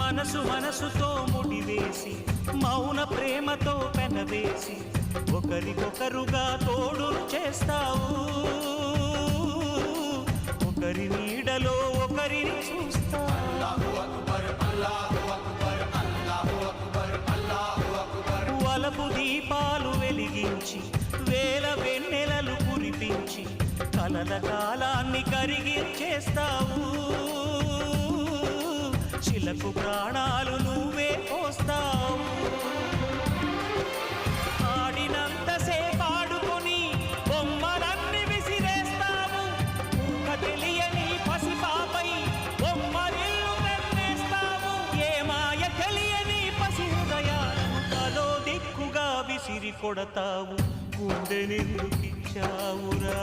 మనసు మనసుతో ముడివేసి మౌన ప్రేమతో పెనవేసి ఒకరికొకరుగా తోడును చేస్తావు. ఒకరి నీడలో ఒకరిని చూస్తావు. వలపు దీపాలు వెలిగించి వేల వెన్నెలలు కురిపించి కలల కాలాన్ని కరిగించేస్తావు. శిలకు ప్రాణాలు నువ్వే పోస్తావు. ఆడినంతసేపు ఆడుకొని బొమ్మలన్నీ విసిరేస్తావు. ఊహ తెలియని పసిపాపై బొమ్మరిల్లు కన్నేస్తావు. ఏ మాయ తెలియని పసి హృదయాలను తలో దిక్కుగా విసిరి కొడతావు. గుండె నిందుకిచ్చావురా.